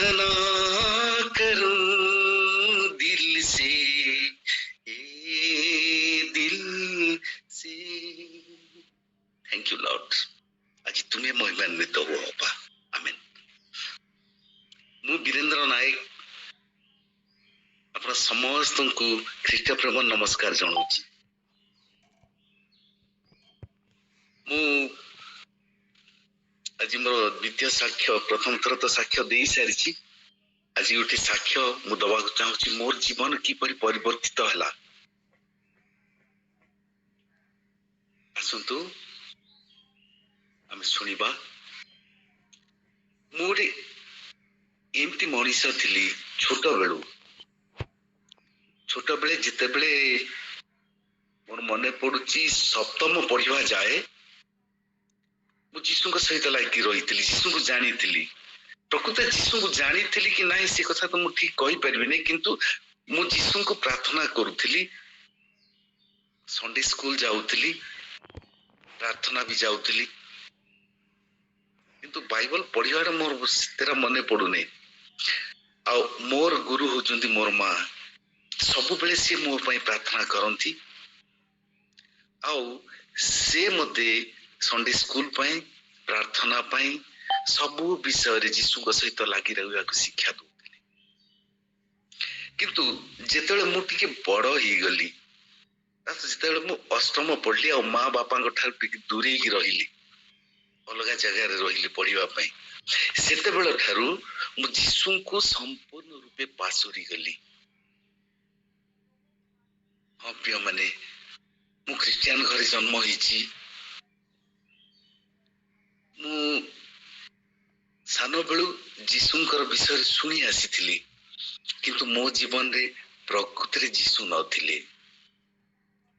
प्रार्थना करूं दिल से, दिल से। Thank you Lord. आज तुम्हें महिमान्वित हो बापा। आमेन। मु वीरेंद्र नायक अपना समस्त को ख्रीष्ट प्रेम नमस्कार जनाऊँ। मु आज मोर द्वितीय साक्ष्य, प्रथम थर तो साक्ष्य दे सारी। आज गोटे साक्ष्य मु दवा चाहूँ मोर जीवन किपरि परिवर्तित है। आसतु आम शुणा। मुझे एमती मनीष थी छोट बेलू। छोट बेले जिते बेले मोर मन पड़ुची सप्तम पढ़ा जाए मु जीशु सहित लागी रही। जीशु को जानी प्रकृत जीशु को जानी कि ना से कथा तो मुझे ठीक कही पारि, किंतु मु जीशु को प्रार्थना करुली। संडे स्कूल जाऊली, प्रार्थना भी जाऊली, किंतु बाइबल पढ़िबार मोर तेरा मन पड़ुने। आ मोर गुरु होचंती मोर माँ। सब बेले से मो पई प्रार्थना करंती। आउ से मते संडे स्कूल पई, प्रार्थना पई, सबु विषय रे जीशु को सहित लागी रहया को शिक्षा दोतिले। किंतु जेतेले मु टिके बड़ ही गली, जेतेले मु अष्टम पढ़ली आ माँ बापा को ठार टिके दूरे ही रहिली, अलग जगह रे रहिली पढ़िबा पई, सेते बेल ठारू मु जीशु को संपूर्ण रूपे पासुरी गली। हाँ प्रिय माने, मु क्रिश्चियन घर जन्म होईची। मु सानो बेलू जीशुंकर विषय शुणी आसी, किंतु मो जीवन रे प्रकृति रे जीशु नथिले।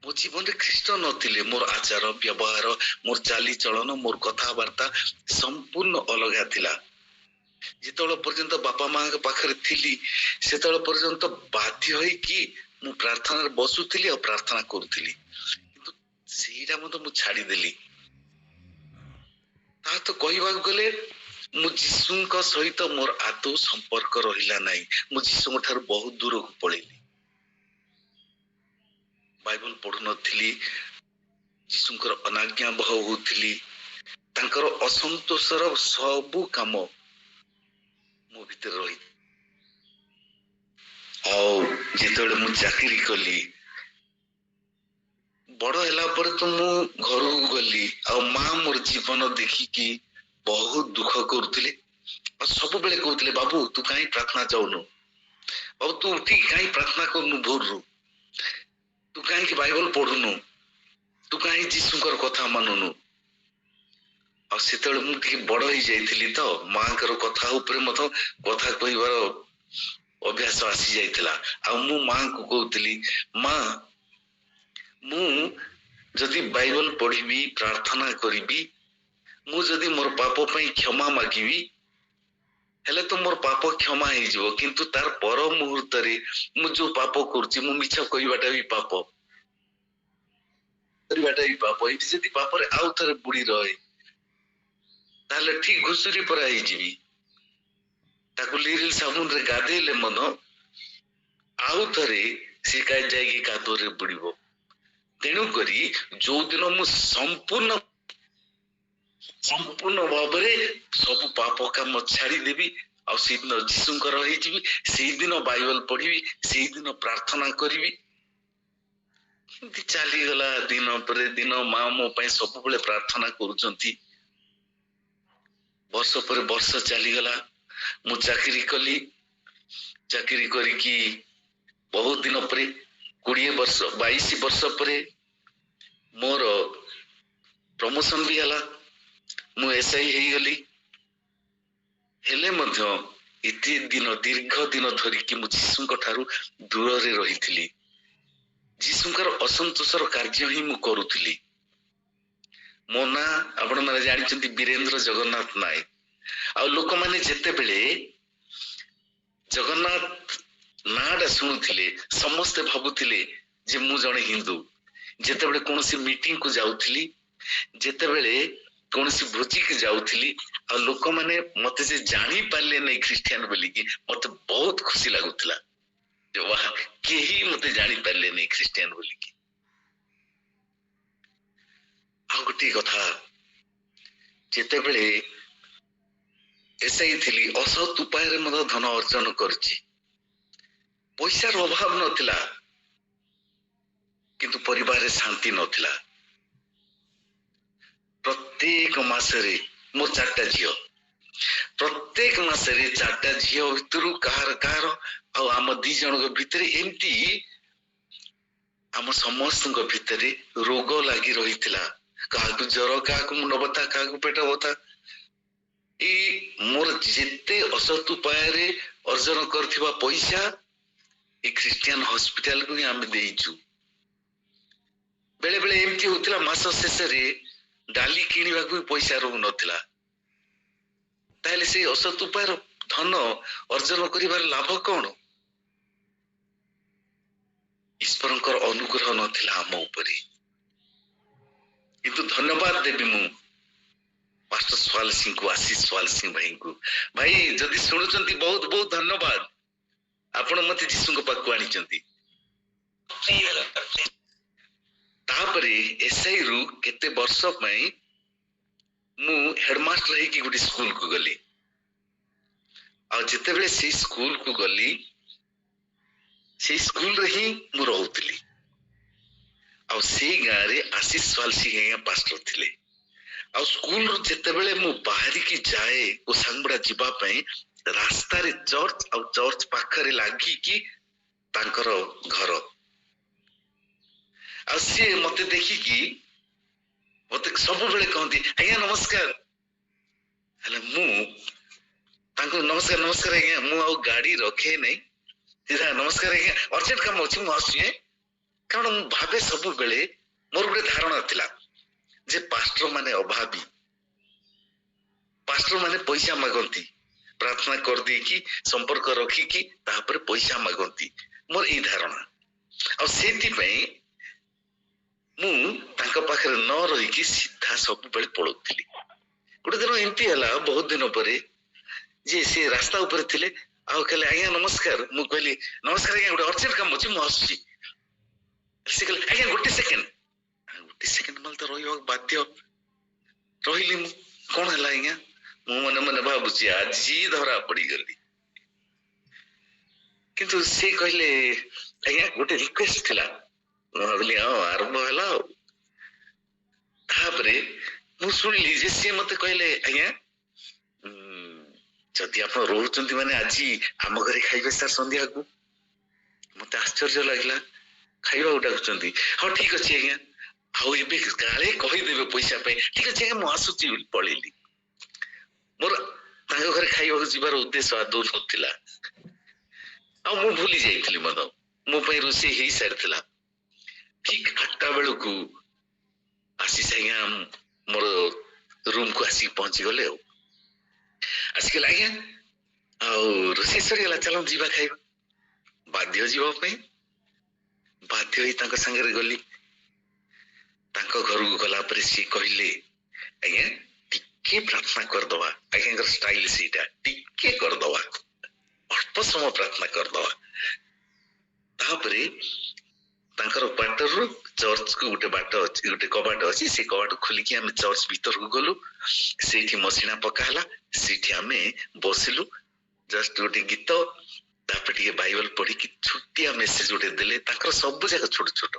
मो जीवन रे ख्रीष्ट नथिले। मोर आचार व्यवहार, मोर चाली चलन, मोर कथावार्ता संपूर्ण अलग थिला। जितल पर्यंत बापा माँ के पाखरे थिली सेतल पर्यंत बाध्य होई कि मु प्रार्थना रे बसुथिली और प्रार्थना करुथिली, किंतु सेटा मते मु छाड़ी देली। ता तो कहबा गले मु जीशुंक सहित मोर आदौ संपर्क रहिला नाही। मु जीशुंक ठार बहुत दूर को पळेली। बाइबल पढ़ु नथिली, जीशुंकर अनाज्ञा बह होथिली, तांकर असंतोषर सबु काम मो भीतर रही। जिते मु चाकरी कली, बड़ है तो मु घर को गली। माँ मोर जीवन देखिकी बहुत दुख करुले। सब बेले कहते बाबू तू कहीं प्रार्थना जाऊनु, बाबू तू उठी कहीं प्रार्थना करनु, भोर रू तू कहीं बाइबल पढ़ुनु, तू कहीं जीशुकर कथा मानुनु। आते मुझे बड़ ही जाइली तो माँ कथा उपरे मत कथा कहबार अभ्यास आसी जाइथिला। आ मु माँ को कहती, माँ मु जदि बाइबल पढ़ी, प्रार्थना करी, मु जदि मोर पाप पई क्षमा मागिबी हेले तो मोर पाप क्षमा हो जिवो, किंतु तार पर मुहूर्त रे मु जो पाप करछि, मु मिछ कहबाटा भी पाप, करबाटा भी पाप। एठी जदि पाप रे आउ थरे बुड़ी रहे ताले ठीक घुसुरी पर आई जीवी। ताकू लीरिल साबुन रे गाधेले मन आउ थरे से का जायकी कादो रे बुड़ीबो। तेणु करी जो दिन मु संपूर्ण भाव में सब पाप काम छाड़ी देवी आ दिन जीशुंकर रही, से दिन बाइबल पढ़ी, से दिन प्रार्थना करी। चली गला दिन पर दिन। माँ मो पाई सब बेले प्रार्थना करुचंती। वर्ष पर वर्ष चली गला। मु चाकरी कली। चाकरी करी बहुत दिन पर 22 वर्ष पर मोर प्रमोशन भी हला। मु एसआई हे गली। हेले मध्य इति दिन दीर्घ दिन धरिकी मु जीशुंक ठारू दूर रे रहिथिली। जीशुंकर असंतोषर कार्य ही मु करुथिली। मो ना आपण माने जानिचंती वीरेंद्र जगन्नाथ नायक। आ लोक माने जेते बेले जगन्नाथ नाडा सुनुथिले समस्त भाबुथिले जे मु जणे हिंदू। जेते बेले कोनोसी मीटिंग को जाउथिली, जेते बेले କୌଣସି ଭୋଜିକି ଯାଉଥିଲି ଆଉ ଲୋକମାନେ ମତେ ଯେ ଜାଣି ପାରିଲେ ନାହିଁ ଖ୍ରୀଷ୍ଟିଆନ ବୋଲିକି ମତେ ବହୁତ ଖୁସି ଲାଗୁଥିଲା ଯେ ୱାହ କେହି ମତେ ଜାଣି ପାରିଲେ ନାହିଁ ଖ୍ରୀଷ୍ଟିଆନ ବୋଲିକି। ଆଉ ଗୋଟିଏ କଥା, ଯେତେବେଳେ ଏସଆଇ ଥିଲି ଅସତ୍ ଉପାୟରେ ମଧ୍ୟ ଧନ ଅର୍ଜନ କରିଛି, ପଇସାର ଅଭାବ ନଥିଲା କିନ୍ତୁ ପରିବାରରେ ଶାନ୍ତି ନଥିଲା। ପ୍ରତ୍ୟେକ ମାସରେ ମୋ 4ଟା ଝିଅ, ପ୍ରତ୍ୟେକ ମାସରେ 4ଟା ଝିଅ ଭିତରୁ କାହାର ଆଉ ଆମ 2 ଜଣଙ୍କ ଭିତରେ ଏମିତି ଆମ ସମସ୍ତଙ୍କ ଭିତରେ ରୋଗ ଲାଗି ରହିଥିଲା। କାହାକୁ ଜ୍ୱର, କାହାକୁ ମୁଣ୍ଡ ବଥା, କାହାକୁ ପେଟ ବଥା। ଏଇ ମୋର ଯେତେ ଅସତ୍ ଉପାୟରେ ଅର୍ଜନ କରିଥିବା ପଇସା ଏ ଖ୍ରୀଷ୍ଟିଆନ ହସ୍ପିଟାଲକୁ ହିଁ ଆମେ ଦେଇଛୁ। ବେଳେ ବେଳେ ଏମିତି ହଉଥିଲା ମାସ ଶେଷରେ ଡାଲି କିଣିବାକୁ ବି ପଇସା ରହୁନଥିଲା। ତାହେଲେ ସେଇ ଅସତ୍ ଉପାୟର ଧନ ଅର୍ଜନ କରିବାର ଲାଭ କଣ? ଈଶ୍ୱରଙ୍କର ଅନୁଗ୍ରହ ନଥିଲା ଆମ ଉପରେ। କିନ୍ତୁ ଧନ୍ୟବାଦ ଦେବି ମୁଁ ମାଷ୍ଟର ସୁଆଲ ସିଂଙ୍କୁ, ଆଶିଷ ସୁଆଲ ସିଂ ଭାଇଙ୍କୁ। ଭାଇ ଯଦି ଶୁଣୁଛନ୍ତି ବହୁତ ବହୁତ ଧନ୍ୟବାଦ, ଆପଣ ମତେ ଯୀଶୁଙ୍କ ପାଖକୁ ଆଣିଛନ୍ତି। ତାପରେ ଏସଆଇ ରୁ କେତେ ବର୍ଷ ପାଇଁ ମୁଁ ହେଡମାଷ୍ଟର ହେଇକି ଗୋଟେ ସ୍କୁଲକୁ ଗଲି। ଆଉ ଯେତେବେଳେ ସେଇ ସ୍କୁଲକୁ ଗଲି, ସେଇ ସ୍କୁଲରେ ହିଁ ମୁଁ ରହୁଥିଲି। ଆଉ ସେଇ ଗାଁରେ ଆଶିଷ ସୁଆଲ ସିଂ ଆଜ୍ଞା ପାଷ୍ଟର ଥିଲେ। ଆଉ ସ୍କୁଲରୁ ଯେତେବେଳେ ମୁଁ ବାହାରିକି ଯାଏ କୋସାଙ୍ଗବୁଡା ଯିବା ପାଇଁ, ରାସ୍ତାରେ ଚର୍ଚ୍ଚ ଆଉ ଚର୍ଚ୍ଚ ପାଖରେ ଲାଗିକି ତାଙ୍କର ଘର। ଆଉ ସିଏ ମତେ ଦେଖିକି ମତେ ସବୁବେଳେ କହନ୍ତି ଆଜ୍ଞା ନମସ୍କାର। ହେଲେ ମୁଁ ତାଙ୍କୁ ନମସ୍କାର ନମସ୍କାର ଆଜ୍ଞା, ମୁଁ ଆଉ ଗାଡି ରଖେ ନାହିଁ, ସିଧା ନମସ୍କାର ଆଜ୍ଞା, ଅର୍ଜେଣ୍ଟ କାମ ଅଛି ମୁଁ ଆସୁଛି। କାରଣ ମୁଁ ଭାବେ ସବୁବେଳେ, ମୋର ଗୋଟେ ଧାରଣା ଥିଲା ଯେ ପାଷ୍ଟର ମାନେ ଅଭାବୀ, ପାଷ୍ଟର ମାନେ ପଇସା ମାଗନ୍ତି, ପ୍ରାର୍ଥନା କରିଦେଇକି ସମ୍ପର୍କ ରଖିକି ତାପରେ ପଇସା ମାଗନ୍ତି, ମୋର ଏଇ ଧାରଣା। ଆଉ ସେଥିପାଇଁ ମୁଁ ତାଙ୍କ ପାଖରେ ନ ରହିକି ସିଧା ସବୁବେଳେ ପଳଉଥିଲି। ଗୋଟେ ଦିନ ଏମିତି ହେଲା, ବହୁତ ଦିନ ପରେ, ଯେ ସେ ରାସ୍ତା ଉପରେ ଥିଲେ ଆଉ କହିଲେ ଆଜ୍ଞା ନମସ୍କାର। ମୁଁ କହିଲି ନମସ୍କାର ଆଜ୍ଞା, ଗୋଟେ ଅର୍ଜେଣ୍ଟ କାମ ଅଛି ମୁଁ ଆସୁଛି। ସେ କହିଲେ ଆଜ୍ଞା ଗୋଟେ ସେକେଣ୍ଡ ମାନେ ତ ରହିବାକୁ ବାଧ୍ୟ। ରହିଲି ମୁଁ, କଣ ହେଲା ଆଜ୍ଞା? ମୁଁ ମନେ ମନେ ଭାବୁଛି ଆଜି ଧରା ପଡିଗଲି। କିନ୍ତୁ ସେ କହିଲେ ଆଜ୍ଞା ଗୋଟେ ରିକ୍ୱେଷ୍ଟ ଥିଲା। ମୁଁ ଭାବିଲି ହଁ ଆରମ୍ଭ ହେଲା ଆଉ। ତାପରେ ମୁଁ ଶୁଣିଲି ଯେ ସିଏ ମତେ କହିଲେ ଆଜ୍ଞା ଯଦି ଆପଣ ରହୁଛନ୍ତି ମାନେ ଆଜି ଆମ ଘରେ ଖାଇବେ ସାର୍ ସନ୍ଧ୍ୟାକୁ। ମତେ ଆଶ୍ଚର୍ଯ୍ୟ ଲାଗିଲା, ଖାଇବାକୁ ଡାକୁଛନ୍ତି, ହଁ ଠିକ ଅଛି ଆଜ୍ଞା, ଆଉ ଏବେ କାଳେ କହିଦେବେ ପଇସା ପାଇଁ, ଠିକ ଅଛି ଆଜ୍ଞା ମୁଁ ଆସୁଛି ବୋଲି ପଳେଇଲି। ମୋର ତାଙ୍କ ଘରେ ଖାଇବାକୁ ଯିବାର ଉଦ୍ଦେଶ୍ୟ ଆଦୌ ନଥିଲା, ଆଉ ମୁଁ ଭୁଲି ଯାଇଥିଲି ମଧ୍ୟ ମୋ ପାଇଁ ରୋଷେଇ ହେଇସାରିଥିଲା। ଠିକ 8ଟା ବେଳକୁ ଆଶିଷ ଆଜ୍ଞା ମୋର ରୁମକୁ ଆସିକି ପହଞ୍ଚିଗଲେ। ଆଉ ଆସିଗଲେ ଆଜ୍ଞା ଆଉ ରୋଷେଇ ସରିଗଲା, ଚାଲ ଯିବା ଖାଇବା। ବାଧ୍ୟ ଯିବା ପାଇଁ ବାଧ୍ୟ ହେଇ ତାଙ୍କ ସାଙ୍ଗରେ ଗଲି। ତାଙ୍କ ଘରକୁ ଗଲା ପରେ ସିଏ କହିଲେ ଆଜ୍ଞା ଟିକେ ପ୍ରାର୍ଥନା କରିଦବା, ଆଜ୍ଞାଙ୍କର ଷ୍ଟାଇଲ ସେଇଟା, ଟିକେ କରିଦବା, ଅଳ୍ପ ସମୟ ପ୍ରାର୍ଥନା କରିଦବା। ତାପରେ ତାଙ୍କର ବାଟରୁ ଚର୍ଚ୍ଚକୁ ଗୋଟେ ବାଟ ଅଛି, ଗୋଟେ କବାଟ ଅଛି, ସେ କବାଟ ଖୋଲିକି ଆମେ ଚର୍ଚ୍ଚ ଭିତରକୁ ଗଲୁ। ସେଇଠି ମସିଣା ପକା ହେଲା, ସେଇଠି ଆମେ ବସିଲୁ, ଜଷ୍ଟ ଗୋଟେ ଗୀତ, ତାପରେ ଟିକେ ବାଇବଲ ପଢିକି ଛୋଟିଆ ମେସେଜ ଗୋଟେ ଦେଲେ। ତାଙ୍କର ସବୁ ଯାକ ଛୋଟ ଛୋଟ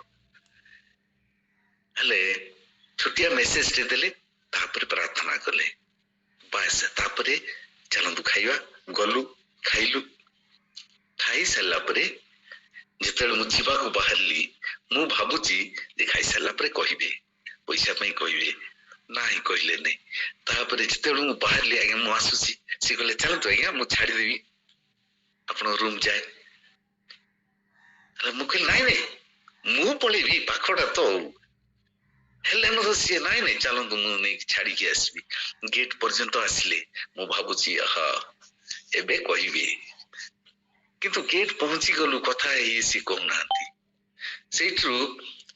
ହେଲେ ଛୋଟିଆ ମେସେଜ ଟେ ଦେଲେ, ତାପରେ ପ୍ରାର୍ଥନା କଲେ। ବାସ୍ ତାପରେ ଚାଲନ୍ତୁ ଖାଇବା, ଗଲୁ ଖାଇଲୁ। ଖାଇ ସାରିଲା ପରେ ଯେତେବେଳେ ମୁଁ ଯିବାକୁ ବାହାରିଲି, ମୁଁ ଭାବୁଛି ଯେ ଖାଇସାରିଲା ପରେ କହିବେ, ପଇସା ପାଇଁ କହିବେ, ନାହିଁ କହିଲେ ନାହିଁ। ତାପରେ ଯେତେବେଳେ ମୁଁ ବାହାରିଲି ଆଜ୍ଞା ମୁଁ ଆସୁଛି, ସେ କହିଲେ ଚାଲନ୍ତୁ ଆଜ୍ଞା ମୁଁ ଛାଡିଦେବି ଆପଣଙ୍କ ରୁମ ଯାଏ। ମୁଁ କହିଲି ନାଇଁ ନାଇଁ ମୁଁ ପଳେଇବି, ପାଖଟା ତ। ହେଲେ ମଧ୍ୟ ସିଏ ନାଇଁ ନାଇଁ ଚାଲନ୍ତୁ ମୁଁ ନେଇକି ଛାଡିକି ଆସିବି। ଗେଟ୍ ପର୍ଯ୍ୟନ୍ତ ଆସିଲେ, ମୁଁ ଭାବୁଛି ଏବେ କହିବେ, କିନ୍ତୁ ଗେଟ୍ ପହଞ୍ଚି ଗଲୁ, କଥା ହେଇ ସିଏ କହୁନାହାନ୍ତି। ସେଇଠୁ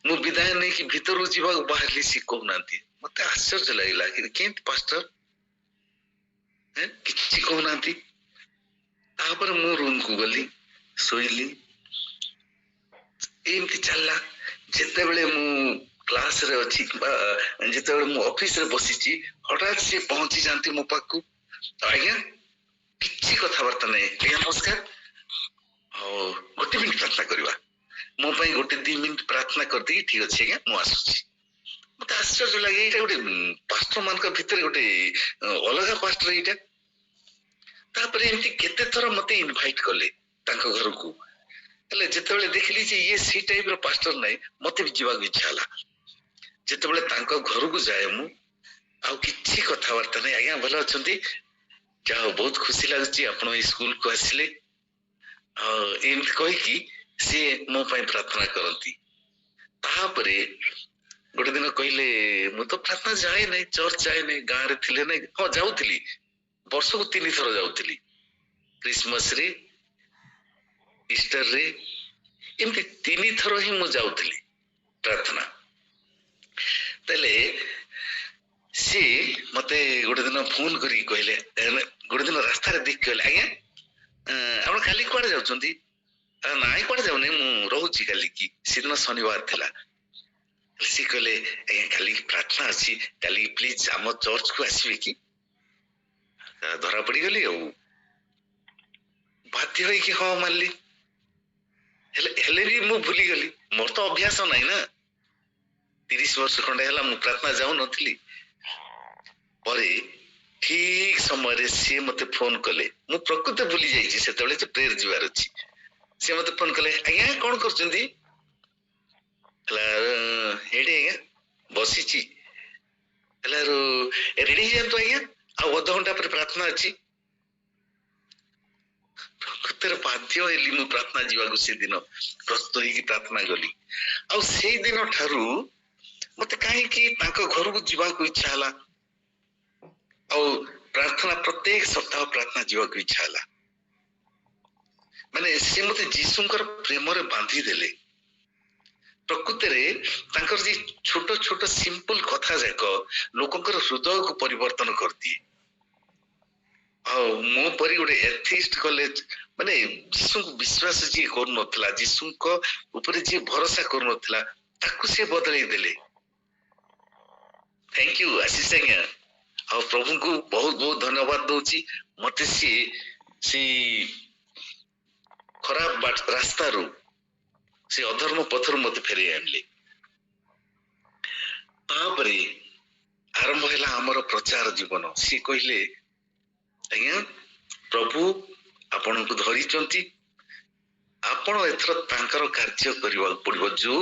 ମୁଁ ବିଦାୟ ନେଇକି ଭିତରକୁ ଯିବାକୁ ବାହାରିଲି, ସିଏ କହୁନାହାନ୍ତି। मते आश्चर्य लगिला कि केंत पास्टर किछि कहनांती। तापर मो रूम को गली सोइली एमती चलला। जेते बेले मु क्लास रे अछि जेते बेले मु ऑफिस रे बसिछि हठात से पहुंची जानती मो पाकू आज्ञा किछि कथा बार्ता नै आज्ञा नमस्कार गोटे मिनिट प्रार्थना करवा मो पई गोटे 2 मिनिट प्रार्थना करती ठीक अछि आज्ञा मु आसुछि। मते आश्चर्य लागे एटा गोटे पास्टर मान का भीतर गोटे अलगा पास्टर एटा। तापर एमती केते थर मते इनवाइट कले तांको घर को हेले जेते बेले देखली जे ये सी टाइप रो पास्टर नै मते भी जीवा इच्छा हला। जेते बेले तांको घर को जाए मु आ किछि कथा वार्ता नै आज्ञा भलो अछंती जाओ बहुत खुशी लागछि आपण ई स्कूल को आसिले एम कहि कि से मो पई प्रार्थना करंती। तापरे गोटे दिन कहले मु तो प्रार्थना जाए नै चर्च जाए नै गां रे थिले नै हो जाउतली वर्ष को 3 थर जाउतली क्रिसमस रे ईस्टर रे एमती 3 थर ही मु जाउतली प्रार्थना। तले सी मते गोटे दिन फोन करी कहले गोटे दिन रास्ता रे देख कहले आज्ञा आपण खाली कुआडे जाउचंती नाई कुआडे जाउनी मु रहउची खाली की सिदिन शनिवार थिला। सी कहले आज्ञा खाली प्रार्थना अछि खाली प्लीज हम चर्च को आसीबे की धरा पड़ी गली बाध्य होई कि हाँ मानली हेले भी मु भूली गली मोर तो अभ्यास नहीं ना 30 वर्ष खंडे हला मु प्रार्थना जाऊ नथली। परे ठीक समय रे से मते फोन कले मु प्रकृति भूली जाईची सेतबेले जे प्रेयर जीवार अछि से मते फोन कले आज्ञा कोन करचंदी हला हेडे आज्ञा बसिची हला रेडी हेंतो आज्ञा आ आधा घंटा पर प्रार्थना अछि। प्रकृतिर बाध्य होइली मु प्रार्थना जीवागु से दिन प्रस्तुत होई की प्रार्थना गली आ से दिन ठारू मते काहे कि ताको घर को जीवा को इच्छा हला प्रार्थना प्रत्येक सप्ताह प्रार्थना जीवा को इच्छा हला माने से मते जीसुंकर प्रेम रे बांधी देले। प्रकृति तांकर जे छोट छोट सिंपल कथा जाक लोकंकर हृदय को परिवर्तन कर दिए। मो परी गोटे एथिस्ट कॉलेज माने जीसु को विश्वास जी कर नथला जीसु को ऊपर जी भरोसा कर नथला ताकू से बदलै देले। थैंक यू आशीष आज्ञा आ प्रभु को बहुत बहुत धन्यवाद दउची मते सी खराब बाट रास्ता रू से अधर्म पथर मते फेरे आनले। तापरे आरंभ हैला हमर प्रचार जीवन सी कहिले आज्ञा प्रभु आपण को धरी चंती आपण एथर तांकर कार्य करिवा पड़िबो जो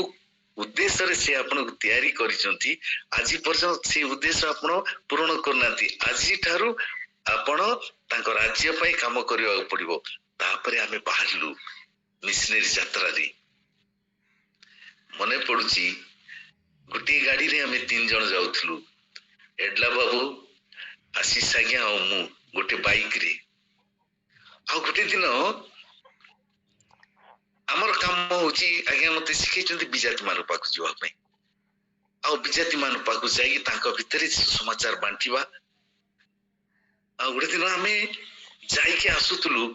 उद्देश्य रे से आपण को तयारी करिसंती आज पर्यंत से उद्देश्य आपण पूर्ण करनाती आज ठारू आपण तांकर राज्य पई काम करिवा पड़िबो। तापरे आमे बाहरलु मिशनरी यात्रा रे मने पडुची गोटी गाड़ी रे आमे 3 जण जाउथलु एडला बाबू आशीष आज्ञा और मु गोटे बाइक रे आ गोटे दिन हमर काम होची आज्ञा मते सिखैचंती बिजाति मान पाखु जवा पई आ बिजाति मान पाखु जाई तांको भितरे समाचार बांटीबा आ गोटे दिन आमे जाई के आसुतलु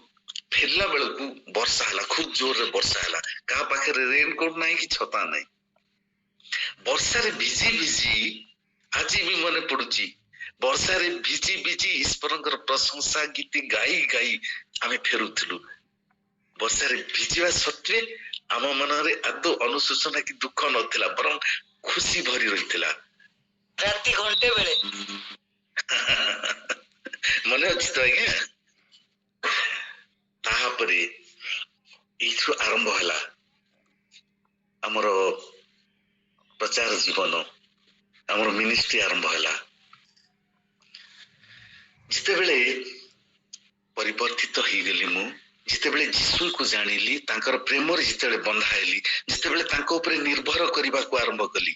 फेरला बेल को वर्षा हला खूब जोर रे वर्षा हला का पाखे रेन कोट नाही कि छता नाही वर्षा रे भिजी भिजी आज भी मने पडुची वर्षा रे भिजी भिजी ईश्वरंकर प्रशंसा गीत गाई गाई आमे फेरुथलु। वर्षा रे भिजिवा सत्वे आम मन रे आदो अनुशोचना कि दुख नथिला बरं खुशी भरी रहितला राती घंटे बेले मने अछि तो आज्ञा। ताहापरे एथु आरंभ हला हमर प्रचार जीवन हमर मिनिस्ट्री आरंभ हला जिते बेले परिवर्तित हो गली मु जिते बेले जीसु को जानिली तांकर प्रेम रे जिते बेले बंधाइली जिते बेले तांको ऊपर निर्भर करबा को आरंभ कली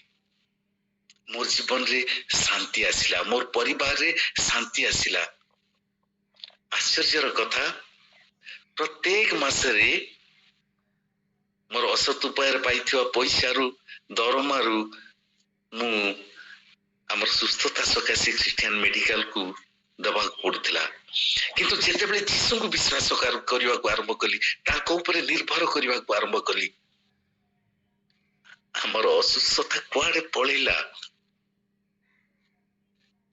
मोर जीवन रे शांति आसिला मोर परिवार रे शांति आसिला। आश्चर्यर कथा प्रत्येक मास रे मोर असत उपाय पाइथिवा पैसा रु दरमा रु मु ଆମର ସୁସ୍ଥତା ସକାଶେ ଖ୍ରୀଷ୍ଟିଆନ ମେଡିକାଲ କୁ ଦେବାକୁ ପଡୁଥିଲା, କିନ୍ତୁ ଯେତେବେଳେ ଯୀଶୁଙ୍କୁ ବିଶ୍ୱାସ କରିବାକୁ ଆରମ୍ଭ କଲି, ତାଙ୍କ ଉପରେ ନିର୍ଭର କରିବାକୁ ଆରମ୍ଭ କଲି, ଆମର ଅସୁସ୍ଥତା କୁଆଡେ ପଳେଇଲା।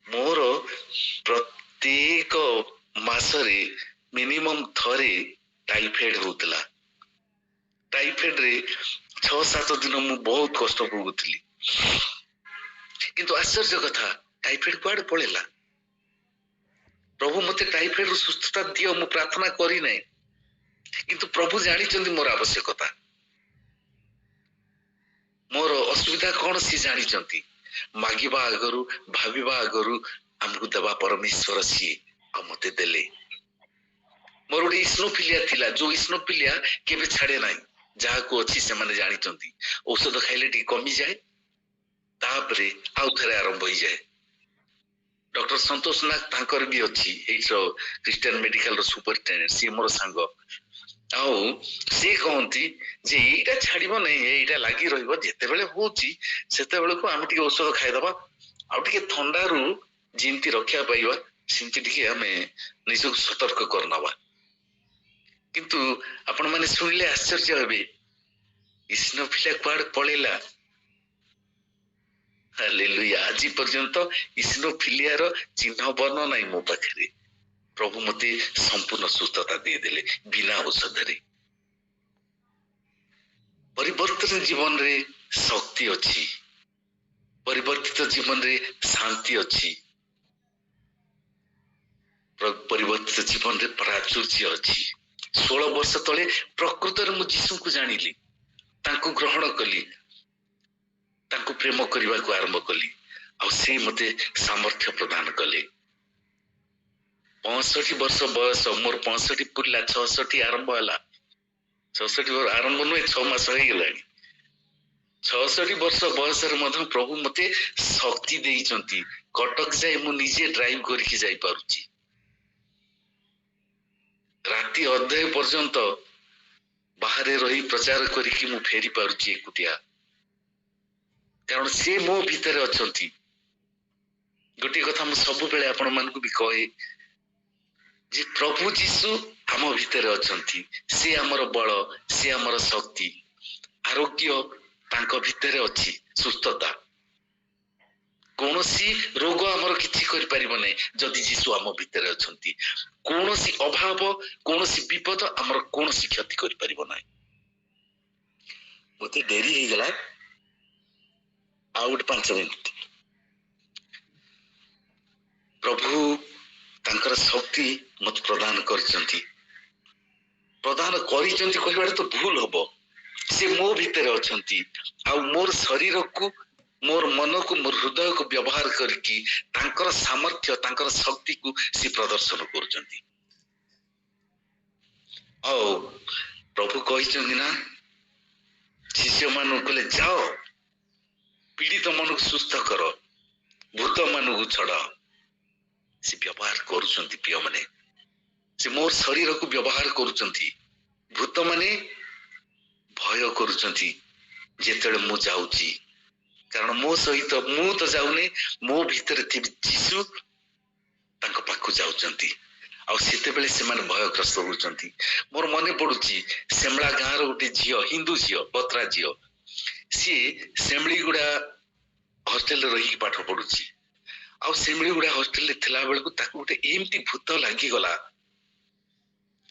ମୋର ପ୍ରତ୍ୟେକ ମାସରେ ମିନିମମ୍ ଥରେ ଟାଇଫଏଡ ହଉଥିଲା। ଟାଇଫଏଡ ରେ 6-7 ଦିନ ମୁଁ ବହୁତ କଷ୍ଟ ଭୋଗୁଥିଲି, କିନ୍ତୁ ଆଶ୍ଚର୍ଯ୍ୟ କଥା, ଟାଇଫଏଡ କୁଆଡେ ପଳେଇଲା। ପ୍ରଭୁ ମତେ ଟାଇଫଏଡ ରୁ ସୁସ୍ଥତା ଦିଅ, ମୁଁ ପ୍ରାର୍ଥନା କରି ନାହିଁ, କିନ୍ତୁ ପ୍ରଭୁ ଜାଣିଛନ୍ତି ମୋର ଆବଶ୍ୟକତା, ମୋର ଅସୁବିଧା କଣ ସିଏ ଜାଣିଛନ୍ତି। ମାଗିବା ଆଗରୁ, ଭାବିବା ଆଗରୁ ଆମକୁ ଦେବା ପରମେଶ୍ୱର ସିଏ, ଆଉ ମତେ ଦେଲେ। ମୋର ଗୋଟେ ଇସ୍ନୋଫିଲିଆ ଥିଲା, ଯୋଉ ଇସ୍ନୋଫିଲିଆ କେବେ ଛାଡେ ନାହିଁ। ଯାହାକୁ ଅଛି ସେମାନେ ଜାଣିଛନ୍ତି, ଔଷଧ ଖାଇଲେ ଟିକେ କମିଯାଏ, ତାପରେ ଆଉ ଥରେ ଆରମ୍ଭ ହେଇଯାଏ। ଡକ୍ଟର ସନ୍ତୋଷ ନାଗ ତାଙ୍କର ବି ଅଛି, ଏଇଠର ଖ୍ରୀଷ୍ଟିଆନ ମେଡିକାଲର ସୁପରିଟେଣ୍ଡେଣ୍ଟ, ସିଏ ମୋର ସାଙ୍ଗ। ଆଉ ସିଏ କହନ୍ତି ଯେ ଏଇଟା ଛାଡିବ ନାହିଁ, ଏଇଟା ଲାଗି ରହିବ, ଯେତେବେଳେ ହଉଛି ସେତେବେଳକୁ ଆମେ ଟିକେ ଔଷଧ ଖାଇଦବା, ଆଉ ଟିକେ ଥଣ୍ଡାରୁ ଯେମିତି ରକ୍ଷା ପାଇବା ସେମିତି ଟିକେ ଆମେ ନିଜକୁ ସତର୍କ କରିନବା। କିନ୍ତୁ ଆପଣ ମାନେ ଶୁଣିଲେ ଆଶ୍ଚର୍ଯ୍ୟ ହେବେ, ଇସ୍ନୋଫିଲିଆ କୁଆଡେ ପଳେଇଲା। ହାଲେଲୁୟା। ଆଜି ପର୍ଯ୍ୟନ୍ତ ଇସ୍ନୋଫିଲିଆର ଚିହ୍ନ ବର୍ଣ୍ଣ ନାହିଁ ମୋ ପାଖରେ। ପ୍ରଭୁ ମତେ ସମ୍ପୂର୍ଣ୍ଣ ସୁସ୍ଥତା ଦେଇଦେଲେ ବିନା ଔଷଧରେ। ପରିବର୍ତ୍ତନ ଜୀବନରେ ଶକ୍ତି ଅଛି, ପରିବର୍ତ୍ତିତ ଜୀବନରେ ଶାନ୍ତି ଅଛି, ପରିବର୍ତ୍ତିତ ଜୀବନରେ ପ୍ରାଚୁର୍ଯ୍ୟ ଅଛି। 16 ବର୍ଷ ତଳେ ପ୍ରକୃତରେ ମୁଁ ଯୀଶୁଙ୍କୁ ଜାଣିଲି, ତାଙ୍କୁ ଗ୍ରହଣ କଲି, ତାଙ୍କୁ ପ୍ରେମ କରିବାକୁ ଆରମ୍ଭ କଲି, ଆଉ ସେ ମତେ ସାମର୍ଥ୍ୟ ପ୍ରଦାନ କଲେ। 65 ବର୍ଷ ବୟସ ମୋର, 65 ପୁରିଲା, 66 ଆରମ୍ଭ ହେଲା। 66 ଆରମ୍ଭ ନୁହେଁ, 6 ମାସ ହେଇଗଲାଣି। 66 ବର୍ଷ ବୟସରେ ମଧ୍ୟ ପ୍ରଭୁ ମତେ ଶକ୍ତି ଦେଇଛନ୍ତି। କଟକ ଯାଏ ମୁଁ ନିଜେ ଡ୍ରାଇଭ କରିକି ଯାଇପାରୁଛି, ରାତି ଅଧେ ପର୍ଯ୍ୟନ୍ତ ବାହାରେ ରହି ପ୍ରଚାର କରିକି ମୁଁ ଫେରି ପାରୁଛି ଏକୁଟିଆ, କାରଣ ସେ ମୋ ଭିତରେ ଅଛନ୍ତି। ଗୋଟିଏ କଥା ମୁଁ ସବୁବେଳେ ଆପଣ ମାନଙ୍କୁ ବି କହେ ଯେ ପ୍ରଭୁ ଯୀଶୁ ଆମ ଭିତରେ ଅଛନ୍ତି, ସେ ଆମର ବଳ, ସେ ଆମର ଶକ୍ତି, ଆରୋଗ୍ୟ ତାଙ୍କ ଭିତରେ ଅଛି, ସୁସ୍ଥତା। କୌଣସି ରୋଗ ଆମର କିଛି କରିପାରିବ ନାହିଁ ଯଦି ଯୀଶୁ ଆମ ଭିତରେ ଅଛନ୍ତି। କୌଣସି ଅଭାବ, କୌଣସି ବିପଦ ଆମର କୌଣସି କ୍ଷତି କରିପାରିବ ନାହିଁ। ମତେ ଡେରି ହେଇଗଲା, ଆଉ ଗୋଟେ 5 ମିନିଟ। ପ୍ରଭୁ ତାଙ୍କର ଶକ୍ତି ମତେ ପ୍ରଦାନ କରିଛନ୍ତି, ପ୍ରଦାନ କରିଛନ୍ତି କହିବାଟା ତ ଭୁଲ ହବ। ସେ ମୋ ଭିତରେ ଅଛନ୍ତି, ଆଉ ମୋର ଶରୀରକୁ, ମୋର ମନକୁ, ମୋର ହୃଦୟକୁ ବ୍ୟବହାର କରିକି ତାଙ୍କର ସାମର୍ଥ୍ୟ, ତାଙ୍କର ଶକ୍ତିକୁ ସେ ପ୍ରଦର୍ଶନ କରୁଛନ୍ତି। ଆଉ ପ୍ରଭୁ କହିଛନ୍ତି ନା, ଶିଷ୍ୟ ମାନଙ୍କୁ କହିଲେ ଯାଅ, ପୀଡ଼ିତ ମାନଙ୍କୁ ସୁସ୍ଥ କର, ଭୂତ ମାନଙ୍କୁ ଛଡାଅ। ସେ ବ୍ୟବହାର କରୁଛନ୍ତି ପ୍ରିୟ ମାନେ, ସେ ମୋର ଶରୀରକୁ ବ୍ୟବହାର କରୁଛନ୍ତି। ଭୂତ ମାନେ ଭୟ କରୁଛନ୍ତି ଯେତେବେଳେ ମୁଁ ଯାଉଛି, କାରଣ ମୋ ସହିତ ମୁଁ ତ ଯାଉନି, ମୋ ଭିତରେ ଥିବା ଯୀଶୁ ତାଙ୍କ ପାଖକୁ ଯାଉଛନ୍ତି, ଆଉ ସେତେବେଳେ ସେମାନେ ଭୟଗ୍ରସ୍ତ ହଉଛନ୍ତି। ମୋର ମନେ ପଡୁଛି ସେମଳା ଗାଁର ଗୋଟେ ଝିଅ, ହିନ୍ଦୁ ଝିଅ, ବତ୍ରା ଝିଅ, ସିଏ ସେମଳିଗୁଡା ହଷ୍ଟେଲରେ ରହିକି ପାଠ ପଢୁଛି। ଆଉ ସେମଳିଗୁଡା ହଷ୍ଟେଲରେ ଥିଲା ବେଳକୁ ତାକୁ ଗୋଟେ ଏମିତି ଭୂତ ଲାଗିଗଲା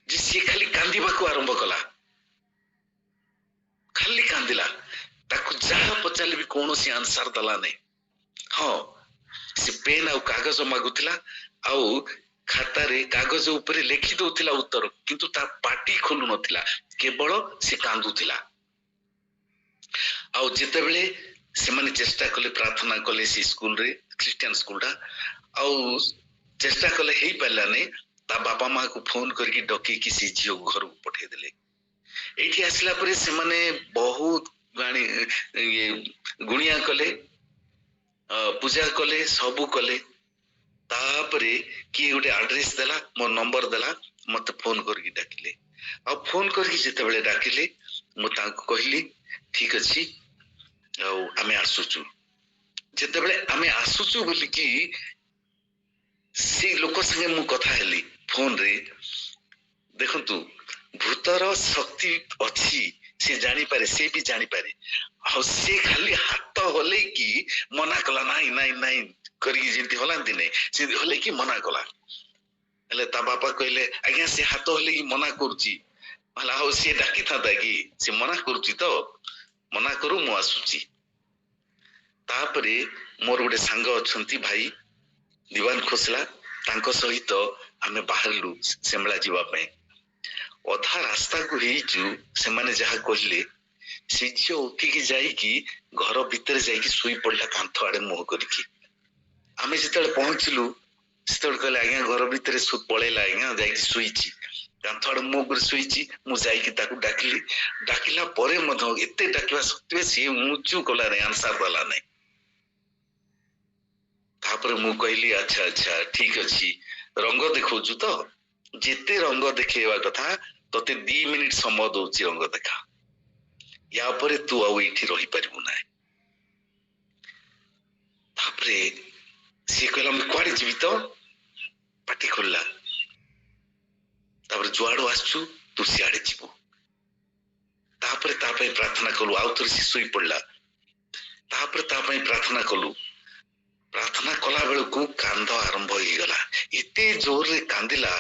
ଯେ ସିଏ ଖାଲି କାନ୍ଦିବାକୁ ଆରମ୍ଭ କଲା, ଖାଲି କାନ୍ଦିଲା। ତାକୁ ଯାହା ପଚାରିଲେ ବି କୌଣସି ଆନ୍ସର ଦେଲା ନାହିଁ। ହଁ, ସେ ପେନ୍ ଆଉ କାଗଜ ମାଗୁଥିଲା, ଆଉ ଖାତାରେ କାଗଜ ଉପରେ ଲେଖି ଦଉଥିଲା ଉତ୍ତର, କିନ୍ତୁ ତା ପାଟି ଖୋଲୁ ନଥିଲା, କେବଳ ସେ କାନ୍ଦୁଥିଲା। ଆଉ ଯେତେବେଳେ ସେମାନେ ଚେଷ୍ଟା କଲେ, ପ୍ରାର୍ଥନା କଲେ ସେ ସ୍କୁଲରେ, ଖ୍ରୀଷ୍ଟିଆନ ସ୍କୁଲଟା, ଆଉ ଚେଷ୍ଟା କଲେ ହେଇପାରିଲାନି, ତା ବାପା ମାକୁ ଫୋନ କରିକି ଡକେଇକି ସେ ଝିଅକୁ ଘରକୁ ପଠେଇଦେଲେ। ଏଇଠି ଆସିଲା ପରେ ସେମାନେ ବହୁତ ଗୁଣିଆ କଲେ, ପୂଜା କଲେ, ସବୁ କଲେ। ତାପରେ କିଏ ଗୋଟେ ଆଡ୍ରେସ ଦେଲା, ମୋ ନମ୍ବର ଦେଲା, ମତେ ଫୋନ କରିକି ଡାକିଲେ। ଆଉ ଫୋନ କରିକି ଯେତେବେଳେ ଡାକିଲେ, ମୁଁ ତାଙ୍କୁ କହିଲି ଠିକ ଅଛି, ଆଉ ଆମେ ଆସୁଛୁ। ଯେତେବେଳେ ଆମେ ଆସୁଛୁ ବୋଲିକି ସେ ଲୋକ ସାଙ୍ଗେ ମୁଁ କଥା ହେଲି ଫୋନରେ, ଦେଖନ୍ତୁ ଭୂତର ଶକ୍ତି ଅଛି, ସେ ଜାଣିପାରେ, ସେ ବି ଜାଣିପାରେ। ଆଉ ସେ ଖାଲି ହାତ ହଲେଇକି ମନା କଲା, ନାଇଁ ନାଇଁ ନାଇଁ କରିକି ଯେମିତି ହଲାନ୍ତି ନାଇଁ ସେମିତି ହଲେଇକି ମନା କଲା। ହେଲେ ତା ବାପା କହିଲେ, ଆଜ୍ଞା ସେ ହାତ ହଲେଇକି ମନା କରୁଛି। ହେଲା, ହଉ ସିଏ ଡାକିଥାନ୍ତା କି, ସେ ମନା କରୁଛି ତ, ମନା କରୁ, ମୁଁ ଆସୁଛି। ତାପରେ ମୋର ଗୋଟେ ସାଙ୍ଗ ଅଛନ୍ତି ଭାଇ ଦିୱାନ ଖୋସଲା, ତାଙ୍କ ସହିତ ଆମେ ବାହାରିଲୁ ସେମଳା ଯିବା ପାଇଁ। ଅଧା ରାସ୍ତାକୁ ହେଇଛୁ, ସେମାନେ ଯାହା କହିଲେ, ସେ ଝିଅ ଉଠିକି ଯାଇକି ଘର ଭିତରେ ଯାଇକି ଶୋଇ ପଡିଲା କାନ୍ଥ ଆଡେ ମୁହଁ କରିକି। ଆମେ ଯେତେବେଳେ ପହଞ୍ଚିଲୁ ସେତେବେଳେ କହିଲେ, ଆଜ୍ଞା ଘର ଭିତରେ ପଳେଇଲା, ଆଜ୍ଞା ଯାଇକି ଶୋଇଛି, କାନ୍ଥ ଆଡେ ମୁହଁ କରି ଶୋଇଛି। ମୁଁ ଯାଇକି ତାକୁ ଡାକିଲି, ଡାକିଲା ପରେ ମଧ୍ୟ ଏତେ ଡାକିବା ସତ୍ତ୍ୱେ ସିଏ ଉଁଚୁ କଲା ନାହିଁ, ଆନ୍ସାର ଦେଲା ନାହିଁ। ତାପରେ ମୁଁ କହିଲି, ଆଚ୍ଛା ଆଚ୍ଛା ଠିକ ଅଛି, ରଙ୍ଗ ଦେଖାଉଛୁ ତ, ଯେତେ ରଙ୍ଗ ଦେଖେଇବା କଥା ତତେ 2 ମିନିଟ ସମୟ ଦଉଛି, ରଙ୍ଗ ଦେଖା, ୟା ପରେ ତୁ ଆଉ ଏଇଠି ରହିପାରିବୁ ନାହିଁ। ତାପରେ ସିଏ କହିଲା, ମୁଁ କୁଆଡେ ଯିବି ତ, ପାଟି ଖୋଲିଲା। ତାପରେ ଯୁଆଡୁ ଆସିଛୁ ତୁ ସିଆଡେ ଯିବୁ। ତାପରେ ତା ପାଇଁ ପ୍ରାର୍ଥନା କଲୁ, ଆଉ ଥରେ ସେ ଶୋଇ ପଡିଲା। ତାପରେ ତା ପାଇଁ ପ୍ରାର୍ଥନା କଲୁ। ପ୍ରାର୍ଥନା କଲା ବେଳକୁ କାନ୍ଦ ଆରମ୍ଭ ହେଇଗଲା, ଏତେ ଜୋରରେ କାନ୍ଦିଲା,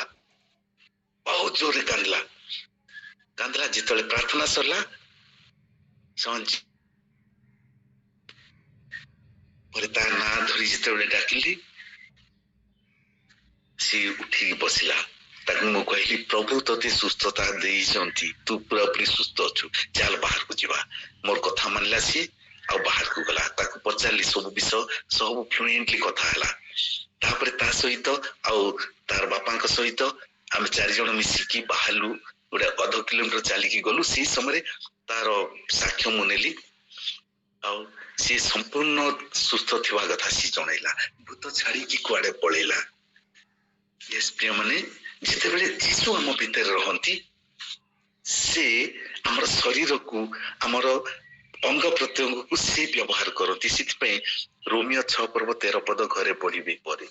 ବହୁତ ଜୋରରେ କାନ୍ଦିଲା। କାନ୍ଦିଲା ଯେତେବେଳେ ପ୍ରାର୍ଥନା ସରିଲା, ପରେ ତା ନାଁ ଧରି ଯେତେବେଳେ ଡାକିଲି, ସିଏ ଉଠିକି ବସିଲା। ତାକୁ ମୁଁ କହିଲି, ପ୍ରଭୁ ତତେ ସୁସ୍ଥତା ଦେଇଛନ୍ତି, ତୁ ପୁରାପୁରି ସୁସ୍ଥ ଅଛୁ, ଚାଲ ବାହାରକୁ ଯିବା। ମୋର କଥା ମାନିଲା ସିଏ, ଆଉ ବାହାରକୁ ଗଲା। ତାକୁ ପଚାରିଲି ସବୁ ବିଷୟ, ସବୁ ଫ୍ଲୁଏଣ୍ଟଲି କଥା ହେଲା। ତାପରେ ତା ସହିତ ଆଉ ତାର ବାପାଙ୍କ ସହିତ ଆମେ 4 ଜଣ ମିଶିକି ବାହାରିଲୁ। ଗୋଟେ 1/2 କିଲୋମିଟର ଚାଲିକି ଗଲୁ। ସେଇ ସମୟରେ ତାର ସାକ୍ଷ୍ୟ ମୁଁ ନେଲି, ଆଉ ସିଏ ସମ୍ପୂର୍ଣ୍ଣ ସୁସ୍ଥ ଥିବା କଥା ସିଏ ଜଣେଇଲା, ଭୂତ ଛାଡିକି କୁଆଡେ ପଳେଇଲା। ପ୍ରିୟ ମାନେ, ଯେତେବେଳେ ଯୀଶୁ ଆମ ଭିତରେ ରହନ୍ତି, ସେ ଆମର ଶରୀରକୁ, ଆମର ଅଙ୍ଗ ପ୍ରତ୍ୟଙ୍ଗକୁ ସେ ବ୍ୟବହାର କରନ୍ତି। ସେଥିପାଇଁ ରୋମିଓ 6:13 ଘରେ ପଢିବେ ପରେ।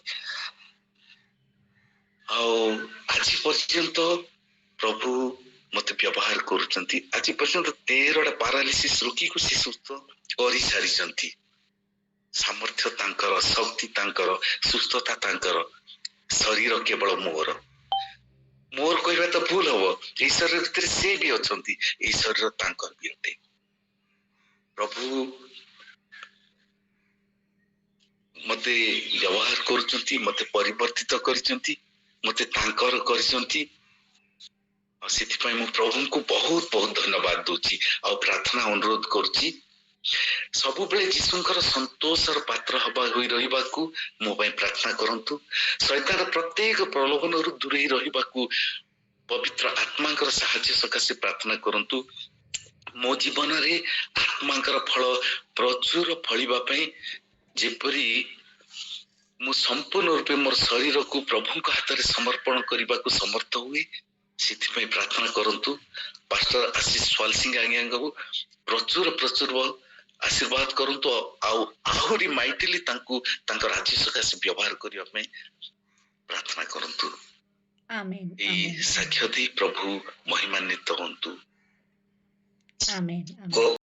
ଆଉ ଆଜି ପର୍ଯ୍ୟନ୍ତ ପ୍ରଭୁ ମତେ ବ୍ୟବହାର କରୁଛନ୍ତି। ଆଜି ପର୍ଯ୍ୟନ୍ତ 13ଟା ପାରାଲିସିସ୍ ରୋଗୀକୁ ସେ ସୁସ୍ଥ କରିସାରିଛନ୍ତି। ସାମର୍ଥ୍ୟ ତାଙ୍କର, ଶକ୍ତି ତାଙ୍କର, ସୁସ୍ଥତା ତାଙ୍କର। ଶରୀର କେବଳ ମୋର କହିବା ତ ଭୁଲ ହବ, ଏଇ ଶରୀର ଭିତରେ ସେ ବି ଅଛନ୍ତି, ଏଇ ଶରୀର ତାଙ୍କର ବି ଅଟେ। ପ୍ରଭୁ ମତେ ବ୍ୟବହାର କରୁଛନ୍ତି, ମତେ ପରିବର୍ତ୍ତିତ କରିଛନ୍ତି, ମତେ ତାଙ୍କର କରିଛନ୍ତି। ଆଉ ସେଥିପାଇଁ ମୁଁ ପ୍ରଭୁଙ୍କୁ ବହୁତ ବହୁତ ଧନ୍ୟବାଦ ଦଉଛି, ଆଉ ପ୍ରାର୍ଥନା ଅନୁରୋଧ କରୁଛି, ସବୁବେଳେ ଯୀଶୁଙ୍କର ସନ୍ତୋଷର ପାତ୍ର ହୋଇ ରହିବାକୁ ମୋ ପାଇଁ ପ୍ରାର୍ଥନା କରନ୍ତୁ। ଶୈତାନ ପ୍ରତ୍ୟେକ ପ୍ରଲୋଭନରୁ ଦୂରେଇ ରହିବାକୁ ପବିତ୍ର ଆତ୍ମାଙ୍କର ସାହାଯ୍ୟ ସକାଶେ ପ୍ରାର୍ଥନା କରନ୍ତୁ। ମୋ ଜୀବନରେ ଆତ୍ମାଙ୍କର ଫଳ ପ୍ରଚୁର ଫଳିବା ପାଇଁ, ଯେପରି ମୁଁ ସମ୍ପୂର୍ଣ୍ଣ ରୂପେ ମୋର ଶରୀରକୁ ପ୍ରଭୁଙ୍କ ହାତରେ ସମର୍ପଣ କରିବାକୁ ସମର୍ଥ ହୁଏ, ସେଥିପାଇଁ ପ୍ରାର୍ଥନା କରନ୍ତୁ। ପାଷ୍ଟର ଆଶିଷ ୱାଲସିଂ ଆଜ୍ଞାଙ୍କୁ ପ୍ରଚୁର ଆଶୀର୍ବାଦ କରନ୍ତୁ, ଆଉ ଆହୁରି ମାଇଟିଲି ତାଙ୍କୁ ତାଙ୍କ ରାଜ୍ୟ ସକାଶେ ବ୍ୟବହାର କରିବା ପାଇଁ ପ୍ରାର୍ଥନା କରନ୍ତୁ। ଆମେନ୍, ଏଇ ଆମେନ୍, ସାକ୍ଷ୍ୟ ଦେଇ ପ୍ରଭୁ ମହିମାନ୍ୱିତ ହୁଅନ୍ତୁ। ଆମେନ୍, ଆମେନ୍।